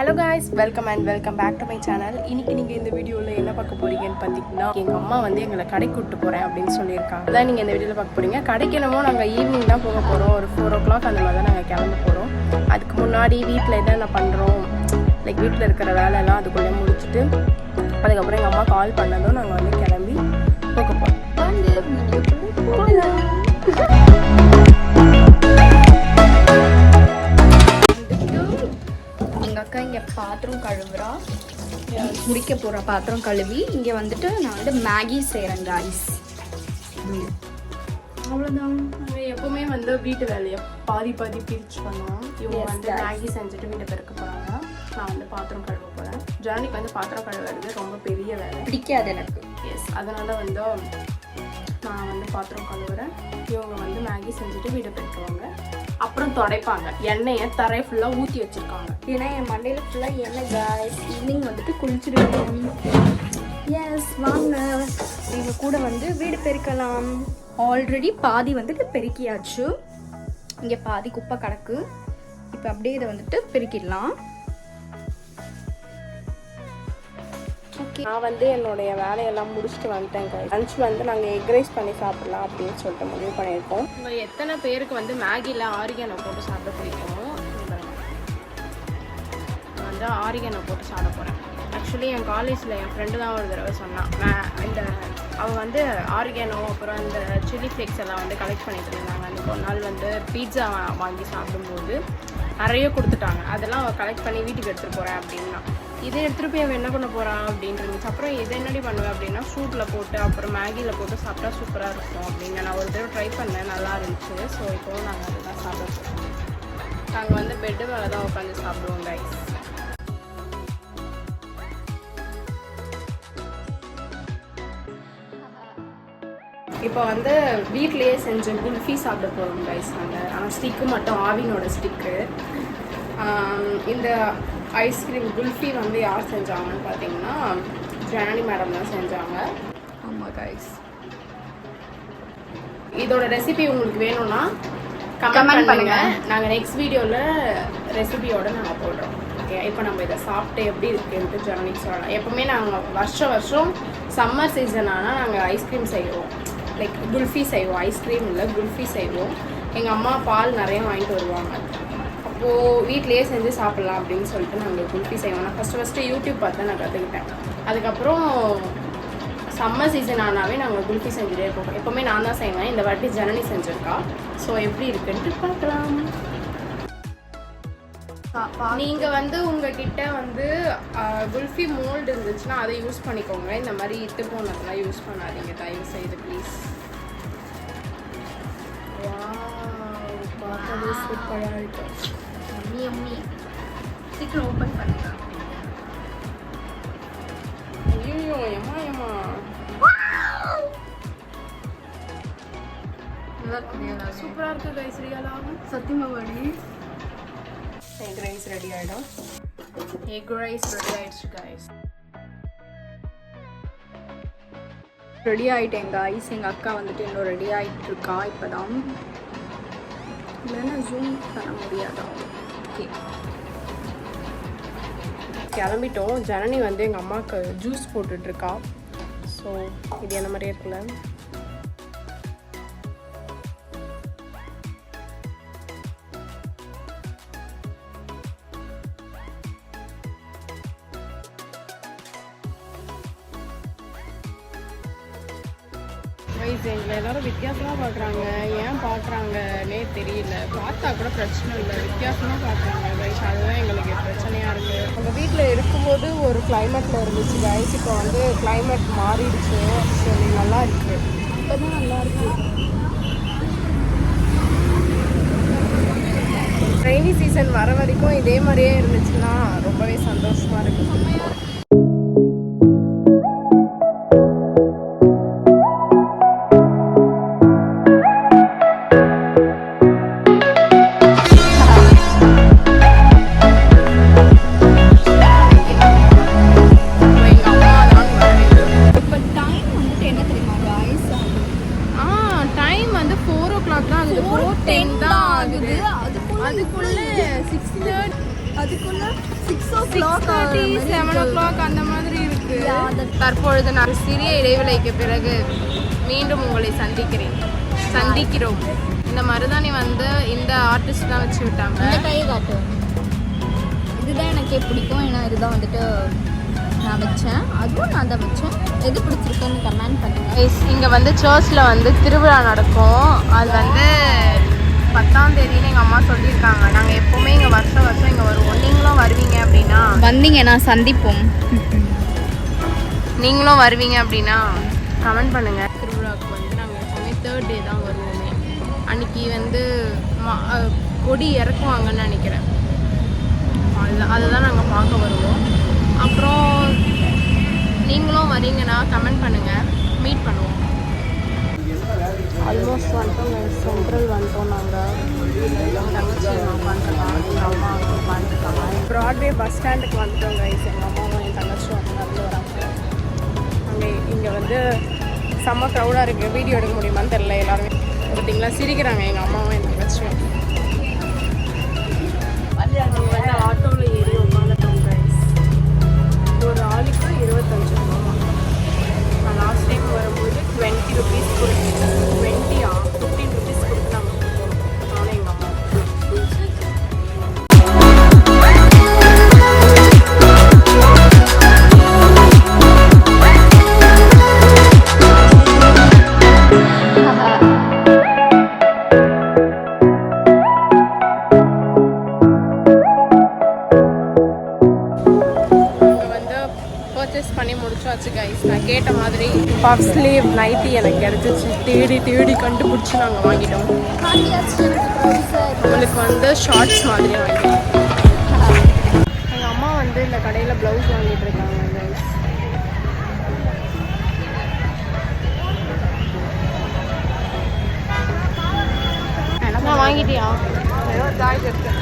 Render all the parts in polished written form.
Hello guys, welcome back to my channel. இன்னைக்கு நீங்கள் இந்த வீடியோவில் என்ன பார்க்க போறீங்கன்னு பார்த்தீங்கன்னா, எங்கள் அம்மா வந்து எங்களை கடைக்கு கூப்பிட்டு போகிறேன் அப்படின்னு சொல்லியிருக்காங்க. அதான் நீங்கள் இந்த வீடியோவில் பார்க்க போறீங்க. கடைக்கு என்னமோ நாங்கள் ஈவினிங் தான் போக போகிறோம். ஒரு 4 o'clock அந்த மாதிரி தான் நாங்கள் கிளம்ப போகிறோம். அதுக்கு முன்னாடி வீட்டில் என்னென்ன பண்ணுறோம், லைக் வீட்டில் இருக்கிற வேலையெல்லாம் அதுக்குள்ளே முடிச்சுட்டு அதுக்கப்புறம் எங்கள் அம்மா கால் பண்ணதும் நாங்கள் வந்து கிளம்பி போக போகிறோம். எங்கள் அக்கா இங்கே பாத்திரம் கழுவுறா, முடிக்க போகிற பாத்திரம் கழுவி. இங்கே வந்துட்டு நான் வந்து மேகி செய்கிறேன் காய்ஸ். அவ்வளோதான். நாங்கள் எப்போவுமே வந்து வீட்டு வேலையை பாதி பிரிச்சு பண்ணுவோம். இவங்க வந்து மேகி செஞ்சுட்டு வீட்டை பெருக்க போகிறாங்க, நான் வந்து பாத்திரம் கழுவ போகிறேன். ஜானிக்கு வந்து பாத்திரம் கழுவுறது ரொம்ப பெரிய வேலை, பிடிக்காது எனக்கு. அதனால் வந்து நான் வந்து பாத்திரம் கழுவுறேன். இவங்க வந்து மேகி செஞ்சுட்டு வீட்டை பெருக்குவாங்க, அப்புறம் துடைப்பாங்க. எண்ணெயை தரையை ஃபுல்லாக ஊற்றி வச்சுருக்காங்க. ஏன்னா என் மண்டையில் ஃபுல்லாக எண்ணெய் காய்ஸ். ஈவினிங் வந்துட்டு குளிச்சுடுவேன். எஸ், வாங்க இவங்க கூட வந்து வீடு பெருக்கலாம். ஆல்ரெடி பாதி வந்துட்டு பெருக்கியாச்சு. இங்கே பாதி குப்பை கிடக்கு. இப்போ அப்படியே இதை வந்துட்டு பெருக்கிடலாம். ஓகே, நான் வந்து என்னுடைய வேலையெல்லாம் முடிச்சுட்டு வந்துட்டேங்க. லஞ்ச் வந்து நாங்கள் எக் ரைஸ் பண்ணி சாப்பிடலாம் அப்படின்னு சொல்லிட்டு முடிவு பண்ணியிருக்கோம். உங்கள் எத்தனை பேருக்கு வந்து மேகியில் ஆரிகேனோ போட்டு சாப்பிட பிடிக்கும்? நான் வந்து ஆரிகேனோ போட்டு சாப்பிட போகிறேன். ஆக்சுவலி என் காலேஜில் என் ஃப்ரெண்டு தான் ஒரு தடவை சொன்னான். அவங்க வந்து ஆரிகேனோ அப்புறம் இந்த சில்லி ஃப்ளேக்ஸ் எல்லாம் வந்து கலெக்ட் பண்ணிட்டு இருந்தாங்க. அன்றைக்கி ஒரு நாள் வந்து பீட்சா வாங்கி சாப்பிடும்போது நிறைய கொடுத்துட்டாங்க. அதெல்லாம் அவள் கலெக்ட் பண்ணி வீட்டுக்கு எடுத்துகிட்டு போகிறேன் அப்படின்னா, இதை எடுத்துகிட்டு போய் அவன் என்ன பண்ண போகிறான் அப்படின்னு இருந்துச்சு. அப்புறம் இதை என்னடி பண்ணுவேன் அப்படின்னா, ஃப்ரூட்டில் போட்டு அப்புறம் மேகியில் போட்டு சாப்பிட்டா சூப்பராக இருக்கும் அப்படின்னு நான் ஒரு தடவை ட்ரை பண்ணேன், நல்லா இருந்துச்சு. ஸோ இப்போவும் நாங்கள் அதை தான் சாப்பிட போகிறோம். நாங்கள் வந்து பெட்டு மேலே தான் உட்காந்து சாப்பிடுவோம் கைஸ். இப்போ வந்து வீட்லேயே செஞ்ச குல்ஃபி சாப்பிட போகிறோம் கைஸ் நாங்கள். ஆனால் ஸ்டிக்கு மட்டும் ஆவினோட ஸ்டிக்கு. இந்த ஐஸ்கிரீம் குல்ஃபி வந்து யார் செஞ்சாங்கன்னு பார்த்தீங்கன்னா, ஜானி மேடம் தான் செஞ்சாங்க. ஆமாம் கைஸ். இதோட ரெசிபி உங்களுக்கு வேணும்னா கமெண்ட் பண்ணுங்க. நாங்கள் நெக்ஸ்ட் வீடியோவில் ரெசிபியோடு நாங்கள் போடுறோம். ஓகே, இப்போ நம்ம இதை சாப்பிட்டு எப்படி இருக்குன்ட்டு ஜானிக்கு சொல்லலாம். எப்போவுமே நாங்கள் வருஷம் சம்மர் சீசன் ஆனால் நாங்கள் ஐஸ்கிரீம் செய்வோம், லைக் குல்ஃபி செய்வோம். ஐஸ்கிரீம் இல்லை, குல்ஃபி செய்வோம். எங்கள் அம்மா பால் நிறைய வாங்கிட்டு வருவாங்க. அப்போது வீட்லேயே செஞ்சு சாப்பிட்லாம் அப்படின்னு சொல்லிட்டு நாங்கள் குல்ஃபி செய்வோம். நான் ஃபஸ்ட்டு யூடியூப் பார்த்து நான் கற்றுக்கிட்டேன். அதுக்கப்புறம் சம்மர் சீசன் ஆனாவே நாங்கள் குல்ஃபி செஞ்சுட்டே இருப்போம். எப்போவுமே நான் தான் செய்வேன். இந்த வாட்டி ஜனனி செஞ்சுருக்கா. ஸோ எப்படி இருக்குன்ட்டு பார்க்கலாம். நீங்கள் வந்து உங்ககிட்ட வந்து குல்ஃபி மோல்டு இருந்துச்சுன்னா அதை யூஸ் பண்ணிக்கோங்க. இந்த மாதிரி இட்டு போனதெல்லாம் யூஸ் பண்ணாதீங்க தயவு செய்து ப்ளீஸ். சூப்பராக இருக்கும். சீக்கிரம் ஓப்பன் பண்ணிக்கலாம். ஐயோ எம்மா சூப்பராக இருக்குது கைஸ். ரியலாக சத்தியமாவாடி. எக் ரைஸ் ரெடி ஆகிடும். எக் ரைஸ் ரெடி ஆகிடுச்சு கைஸ். ரெடி ஆகிட்டேன் காய்ஸ். எங்கள் அக்கா வந்துட்டு இன்னும் ரெடி ஆகிட்டு இருக்கா. இப்போ தான் இல்லைன்னா ஜூம் பண்ண முடியாதா? ஓகே, கிளம்பிட்டோம். ஜனனி வந்து எங்கள் அம்மாவுக்கு ஜூஸ் போட்டுட்ருக்கா. ஸோ இது என்ன மாதிரியே இருக்குல்ல. எங்களை எல்லாரும் வித்தியாசமாக பார்க்குறாங்க. ஏன் பார்க்குறாங்கன்னே தெரியல. பார்த்தா கூட பிரச்சனை இல்லை, வித்தியாசமாக பார்க்குறாங்க கைஸ். அதுதான் எங்களுக்கு பிரச்சனையாக இருக்குது. நம்ம வீட்டில் இருக்கும்போது ஒரு கிளைமேட்டில் இருந்துச்சு கைஸ். இப்போ வந்து கிளைமேட் மாறிடுச்சு. சரி, நல்லா இருக்குது. இப்போ தான் நல்லா இருக்குது. ரெய்னி சீசன் வர வரைக்கும் இதே மாதிரியே இருந்துச்சுன்னா ரொம்பவே சந்தோஷமாக இருக்குது. அதுக்குள்ள 6:30 அதுக்குள்ள 6 o'clock 7 o'clock அந்த மாதிரி இருக்கு. தற்பொழுது நான் சிறிய இடைவேளைக்கு பிறகு மீண்டும் உங்களை சந்திக்கிறோம். இந்த மருதாணி வந்து இந்த ஆர்டிஸ்ட் தான் வச்சு விட்டாங்க. இந்த கையை காட்டு. இதுதான் எனக்கு பிடிக்கும். ஏன்னா இதுதான் வந்துட்டு நான் வச்சேன். அதுவும் நான் தான் வச்சேன். எது பிடிச்சிருக்குன்னு கமெண்ட் பண்ணுங்க. இங்கே வந்து சர்ச்சில் வந்து திருவிழா நடக்கும். அது வந்து 10ஆம் தேதின்னு எங்கள் அம்மா சொல்லியிருக்காங்க. நாங்கள் எப்போவுமே இங்கே வருஷம் இங்கே வருவோம். நீங்களும் வருவீங்க அப்படின்னா வந்தீங்கன்னா சந்திப்போம். நீங்களும் வருவீங்க அப்படின்னா கமெண்ட் பண்ணுங்கள். திருவிழாவுக்கு வந்து நாங்கள் எப்போவுமே 3rd day தான் வருவோமே. அன்றைக்கி வந்து கொடி இறக்குவாங்கன்னு நினைக்கிறேன். அதை தான் நாங்கள் பார்க்க வருவோம். அப்புறம் நீங்களும் வரீங்கன்னா கமெண்ட் பண்ணுங்கள், மீட் பண்ணுவோம். ஆல்மோஸ்ட் வந்துட்டோம். சென்ட்ரல் வந்துட்டோம். நாங்கள் தங்கச்சி உட்காந்துருக்காங்க, எங்கள் அம்மா உட்காந்துருக்காங்க. ப்ராட்வே பஸ் ஸ்டாண்டுக்கு வந்துட்டோம் கைஸ். எங்கள் அம்மாவும் என் தங்கச்சியும் நடந்து வராங்க. அங்கே இங்கே வந்து செம்ம க்ரௌடாக இருக்குது. வீடியோ எடுக்க முடியுமான்னு தெரில. எல்லாருமே பார்த்தீங்களா சிரிக்கிறாங்க எங்கள் அம்மாவும் என் தங்கச்சியும். நாங்கள் வந்து ஆட்டோவில் ஏறி உட்காந்துட்டோம் கைஸ். ஒரு ஆளுக்கு 25 ரூபா. நான் லாஸ்ட் டைம் வரும்போது 20 rupees கொடுத்து 15 rupees கொடுத்து நாங்கள் போகிறோம். நானும் எங்கள் அம்மா. பண்ணி முடிச்சாச்சு கைஸ். நான் கேட்ட மாதிரி பஃப் ஸ்லீவ் நைட்டி எனக்கு கிடச்சிச்சு. தேடி கண்டுபிடிச்சி நாங்கள் வாங்கிட்டோம். உங்களுக்கு வந்து ஷார்ட்ஸ் மாதிரி வாங்கிட்டோம். எங்கள் அம்மா வந்து இந்த கடையில் ப்ளவுஸ் வாங்கிட்டு இருக்காங்க கைஸ். என்ன வாங்கிட்டியா? ஏதோ ஜாய்ஸ் இருக்கு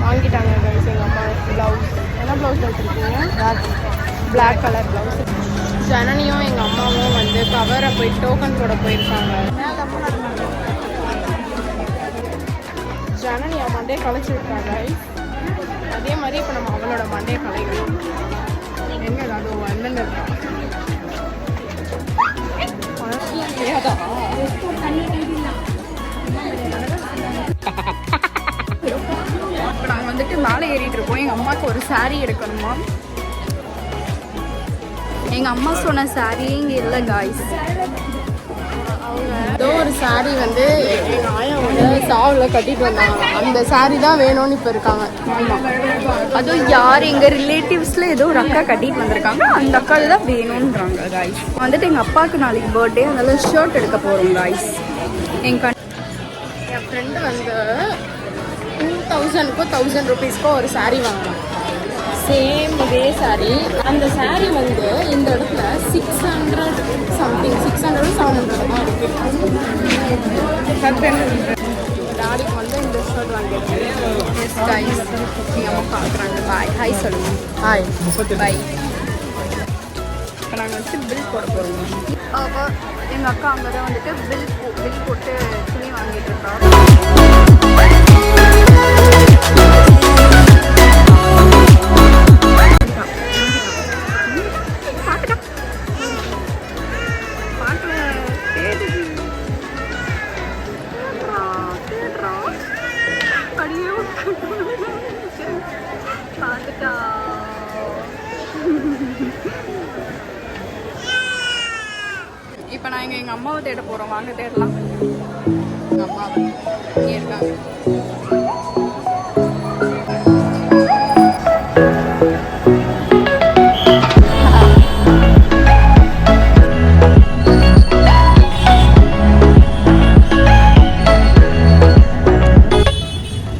வாங்கிட்டாங்க கைஸ். எங்கள் அம்மா ப்ளவுஸ் என்ன ப்ளவுஸ் வச்சுருக்கீங்க? Black colour blouse. ஜனனியும் எங்கள் அம்மாவும் வந்து கவரை போய் டோக்கன் போட போயிருக்காங்க. ஜனனி அவன் மண்டே கலைச்சி விட்டாங்க. அதே மாதிரி இப்போ நம்ம அவளோட மண்டே கலைக்கணும். எங்க அது அண்ணன் இருக்கா? இப்போ நாங்கள் வந்துட்டு மேலே ஏறிட்டு இருக்கோம். எங்கள் அம்மாவுக்கு ஒரு சாரீ எடுக்கணுமா. எங்கள் அம்மா சொன்ன சாரியே இங்கே இல்லை காய்ஸ். ஏதோ ஒரு சாரீ வந்து எங்கள் ஆயா வந்து சாவில் கட்டிட்டு வந்தாங்க. அந்த சாரீ தான் வேணும்னு இப்போ இருக்காங்க. ஆமாம், அதுவும் யார் எங்கள் ரிலேட்டிவ்ஸில் ஏதோ ஒரு அக்கா கட்டிட்டு வந்திருக்காங்க. அந்த அக்கா தான் வேணுன்றாங்க காய்ஸ். வந்துட்டு எங்கள் அப்பாவுக்கு நாளைக்கு பர்த்டே, அதனால ஷர்ட் எடுக்க போகிறோம் காய்ஸ். என் ஃப்ரெண்டு வந்து 2000க்கோ 1000 rupeesக்கோ ஒரு சாரீ வாங்கலாம். சேம் இதே சாரீ. அந்த சாரீ வந்து இந்த இடத்துல 600 சம்திங், 600 700 தான் இருக்கு. டாடிக்கு வந்து இந்த ஷர்ட் வாங்கிடுச்சு. எஸ் கைஸ், எங்கள் அம்மா பார்க்குறாங்க. பாய், ஹாய் சொல்லுங்க. ஹாய், பாய். இப்போ நாங்கள் வந்துட்டு பில் போட போகிறோம். எங்கள் அக்கா அங்கே தான் வந்துட்டு பில் போட்டு துணி வாங்கிட்டு இருக்கோம். இப்போ நாங்கள் எங்கள் அம்மாவை தேட போகிறோம். வாங்க தேடலாம். எங்கள் அம்மாவை இங்கே இருக்காங்க.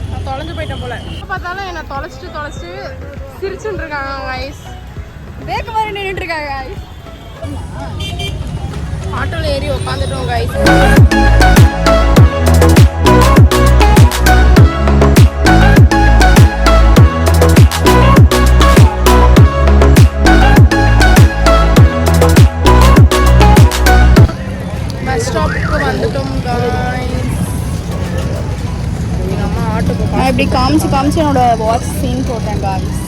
நான் தொலைஞ்சு போயிட்டேன் போல. பார்த்தாலும் என்னை தொலைச்சிட்டு சிரிச்சுட்டு இருக்காங்க கைஸ். பேக்கு மாதிரி நின்றுட்டு இருக்காங்க கைஸ். ஆட்டோவில் ஏறி உட்காந்துட்டோம் கைஸ். பஸ் ஸ்டாப்புக்கு வந்துட்டோம் கைஸ். எங்கள் அம்மா ஆட்டோக்கு நான் இப்படி காமிச்சு என்னோட வாட்ச் சீன் போட்டேன் கைஸ்.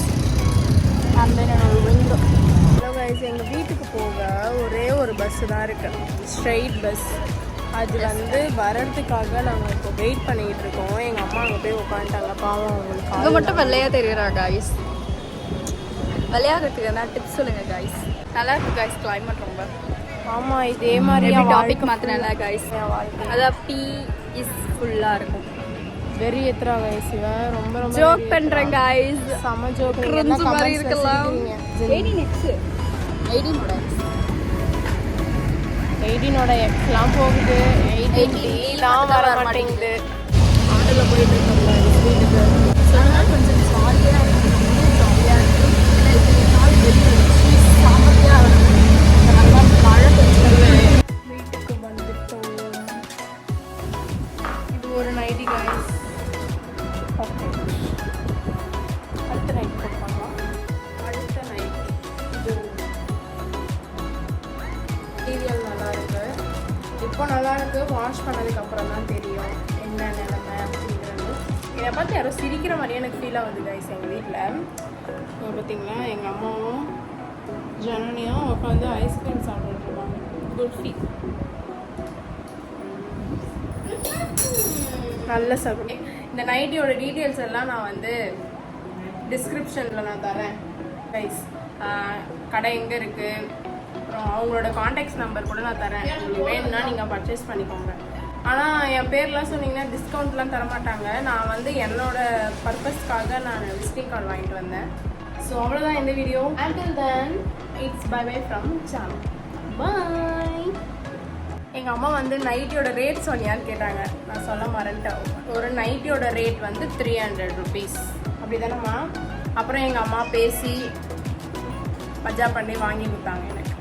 கைஸ் எங்கள் வீட்டுக்கு போக ஒரே ஒரு பஸ்ஸு தான் இருக்குது, ஸ்ட்ரெயிட் பஸ். அது வந்து வர்றதுக்காக நாங்கள் இப்போ வெயிட் பண்ணிக்கிட்டு இருக்கோம். எங்கள் அம்மா அங்கே போய் உட்காந்துட்டாங்க, பாவம் அவங்களுக்கு. அது மட்டும் வெள்ளையாக தெரியுறா காய்ஸ். விளையாடுறதுக்கு என்ன டிப்ஸ் சொல்லுங்கள் காய்ஸ். நல்லா இருக்கு காய்ஸ் கிளைமேட் ரொம்ப. ஆமாம், இதே மாதிரி டாபிக் மாற்றினா காய்ஸ். அதான் பீ இஸ் ஃபுல்லாக இருக்கும். வெறி எத்தனை வயசு ரொம்ப ரொம்ப ஜோக் பண்றேன் गाइस. சம ஜோக் மாதிரி இருக்கலாம். 18 எக்ஸ்லாம் போகுது, 18 தான் வர மாட்டேங்குது. ஆட்டோல போயிட்டு இருக்கோம்ல வீட்டுக்கு. அதனால கொஞ்சம் ஜாலியா இருக்கு. நாள் வெளியே சாமத்தியா நல்லா மழை பெஞ்சு வீட்டுக்கு வந்துட்டோம். இது ஒரு நைட்டி गाइस. அடுத்த நைட் போட்டுக்கலாம். அடுத்த நைட் இது மெட்டீரியல் நல்லா இருக்கு. இப்போ நல்லா இருக்கு. வாஷ் பண்ணதுக்கு அப்புறம் தான் தெரியும் என்ன நிலைமை அப்படிங்கிறது. என்னை பார்த்து யாரோ சிரிக்கிற மாதிரியே எனக்கு ஃபீல் ஆகுது கைஸ். எங்கள் வீட்டில் இப்போ பார்த்தீங்கன்னா எங்கள் அம்மாவும் ஜனனியும் உட்காந்து ஐஸ்கிரீம் சாப்பிட்டுட்டு இருக்காங்க. குல்ஃபி நல்ல சாப்பிடு. இந்த நைட்டியோட டீட்டெயில்ஸ் எல்லாம் நான் வந்து டிஸ்கிரிப்ஷனில் நான் தரேன் கைஸ். கடை எங்கே இருக்குது, அப்புறம் அவங்களோட காண்டாக்ட்ஸ் நம்பர் கூட நான் தரேன். உங்களுக்கு வேணும்னா நீங்கள் பர்ச்சேஸ் பண்ணிக்கோங்க. ஆனால் என் பேர்லாம் சொன்னீங்கன்னா டிஸ்கவுண்ட்லாம் தரமாட்டாங்க. நான் வந்து என்னோட பர்பஸ்க்காக நான் விசிட்டிங் கார்டு வாங்கிட்டு வந்தேன். ஸோ அவ்வளோதான் இந்த video. until then it's bye bye from Sam. Bye. எங்கள் அம்மா வந்து நைட்டியோட ரேட் சொன்னியான்னு கேட்டாங்க. நான் சொல்ல மறந்துட்டேன். ஒரு நைட்டியோட ரேட் வந்து 300 rupees அப்படி தானேம்மா. அப்புறம் எங்கள் அம்மா பேசி பஜா பண்ணி வாங்கி கொடுத்தாங்க எனக்கு.